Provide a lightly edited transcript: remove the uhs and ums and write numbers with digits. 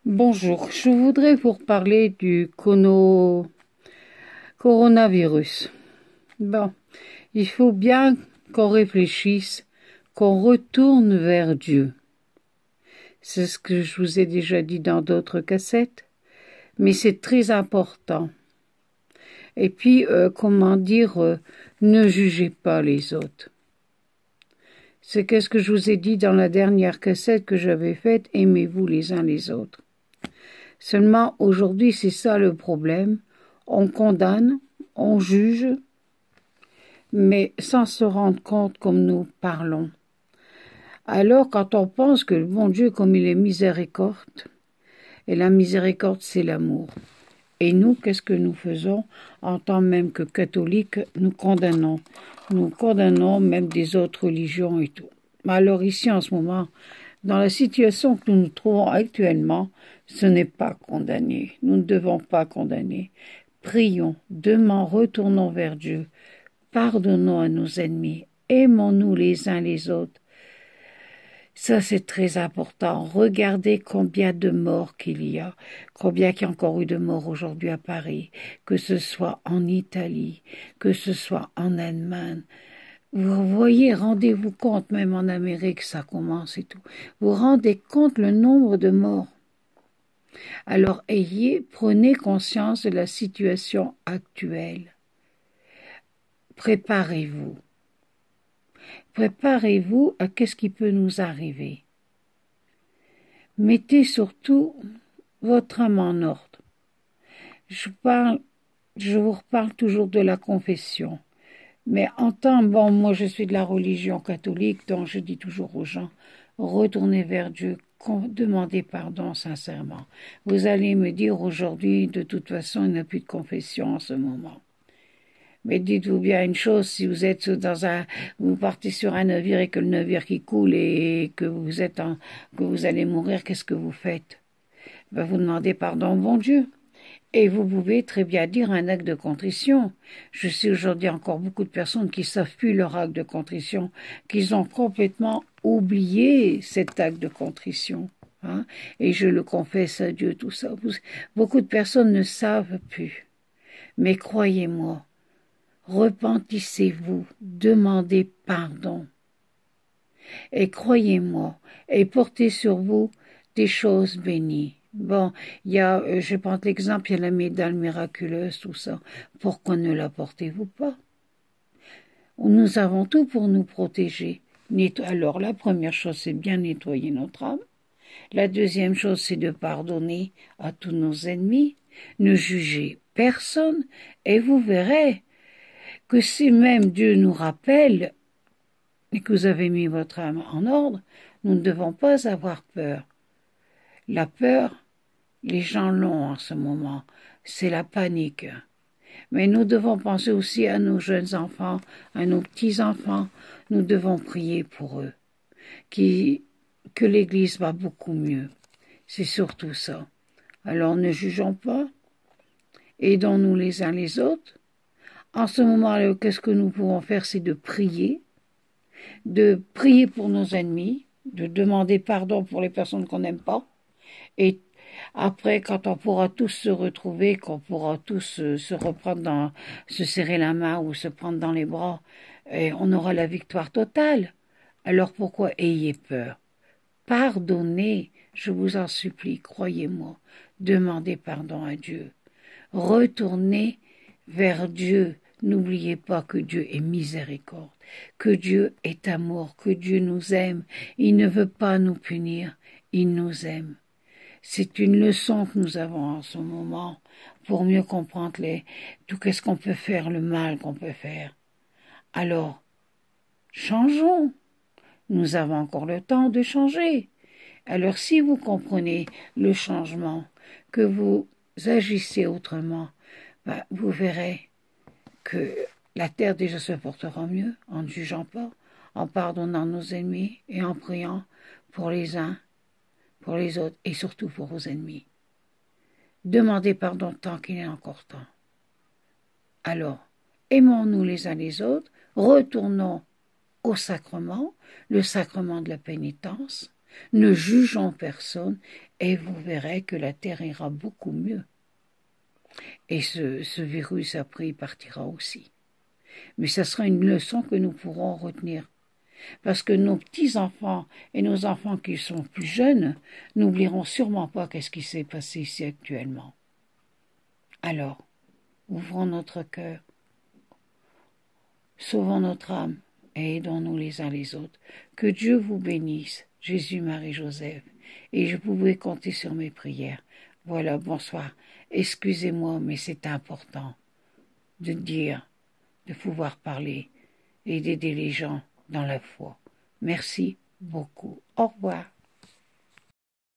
Bonjour, je voudrais vous parler du coronavirus. Bon, il faut bien qu'on réfléchisse, qu'on retourne vers Dieu. C'est ce que je vous ai déjà dit dans d'autres cassettes, mais c'est très important. Et puis, ne jugez pas les autres. C'est qu'est-ce que je vous ai dit dans la dernière cassette que j'avais faite, aimez-vous les uns les autres. Seulement, aujourd'hui, c'est ça le problème. On condamne, on juge, mais sans se rendre compte comme nous parlons. Alors, quand on pense que le bon Dieu, comme il est miséricorde, et la miséricorde, c'est l'amour. Et nous, qu'est-ce que nous faisons? En tant même que catholiques, nous condamnons. Nous condamnons même des autres religions et tout. Alors ici, en ce moment, dans la situation que nous nous trouvons actuellement, ce n'est pas condamné. Nous ne devons pas condamner. Prions, retournons vers Dieu. Pardonnons à nos ennemis. Aimons-nous les uns les autres. Ça, c'est très important. Regardez combien de morts qu'il y a. Combien qu'il y a encore eu de morts aujourd'hui à Paris. Que ce soit en Italie, que ce soit en Allemagne. Vous voyez, rendez-vous compte, même en Amérique, ça commence et tout. Vous rendez compte le nombre de morts. Alors prenez conscience de la situation actuelle. Préparez-vous. Préparez-vous à qu'est-ce qui peut nous arriver. Mettez surtout votre âme en ordre. Je vous reparle toujours de la confession. Mais moi je suis de la religion catholique, donc je dis toujours aux gens, retournez vers Dieu, demandez pardon sincèrement. Vous allez me dire aujourd'hui, de toute façon, il n'y a plus de confession en ce moment. Mais dites-vous bien une chose, si vous êtes vous partez sur un navire et que le navire qui coule et que vous allez mourir, qu'est-ce que vous faites? Vous demandez pardon au bon Dieu. Et vous pouvez très bien dire un acte de contrition. Je sais aujourd'hui encore beaucoup de personnes qui ne savent plus leur acte de contrition, qu'ils ont complètement oublié cet acte de contrition. Hein? Et je le confesse à Dieu, tout ça. Beaucoup de personnes ne savent plus. Mais croyez-moi, repentissez-vous, demandez pardon. Et croyez-moi, et portez sur vous des choses bénies. Bon, je prends l'exemple, il y a la médaille miraculeuse, tout ça. Pourquoi ne la portez-vous pas? Nous avons tout pour nous protéger. Alors, la première chose, c'est bien nettoyer notre âme. La deuxième chose, c'est de pardonner à tous nos ennemis. Ne jugez personne. Et vous verrez que si même Dieu nous rappelle et que vous avez mis votre âme en ordre, nous ne devons pas avoir peur. La peur, les gens l'ont en ce moment, c'est la panique. Mais nous devons penser aussi à nos jeunes enfants, à nos petits-enfants. Nous devons prier pour eux, que l'Église va beaucoup mieux. C'est surtout ça. Alors ne jugeons pas, aidons-nous les uns les autres. En ce moment-là, qu'est-ce que nous pouvons faire, c'est de prier pour nos ennemis, de demander pardon pour les personnes qu'on n'aime pas. Et après, quand on pourra tous se retrouver, qu'on pourra tous se reprendre se serrer la main ou se prendre dans les bras, et on aura la victoire totale. Alors pourquoi ayez peur? Pardonnez, je vous en supplie, croyez-moi, demandez pardon à Dieu. Retournez vers Dieu. N'oubliez pas que Dieu est miséricorde, que Dieu est amour, que Dieu nous aime. Il ne veut pas nous punir, il nous aime. C'est une leçon que nous avons en ce moment pour mieux comprendre tout qu'est-ce qu'on peut faire, le mal qu'on peut faire. Alors, changeons. Nous avons encore le temps de changer. Alors, si vous comprenez le changement, que vous agissez autrement, vous verrez que la terre déjà se portera mieux en ne jugeant pas, en pardonnant nos ennemis et en priant pour les uns, pour les autres et surtout pour vos ennemis. Demandez pardon tant qu'il est encore temps. Alors, aimons-nous les uns les autres, retournons au sacrement, le sacrement de la pénitence, Ne jugeons personne et vous verrez que la terre ira beaucoup mieux. Et ce virus après il partira aussi. Mais ça sera une leçon que nous pourrons retenir. Parce que nos petits-enfants et nos enfants qui sont plus jeunes n'oublieront sûrement pas qu'est-ce qui s'est passé ici actuellement. Alors, ouvrons notre cœur, sauvons notre âme et aidons-nous les uns les autres. Que Dieu vous bénisse, Jésus, Marie, Joseph, et je pouvais compter sur mes prières. Voilà, bonsoir. Excusez-moi, mais c'est important de dire, de pouvoir parler et d'aider les gens dans la foi. Merci beaucoup. Au revoir.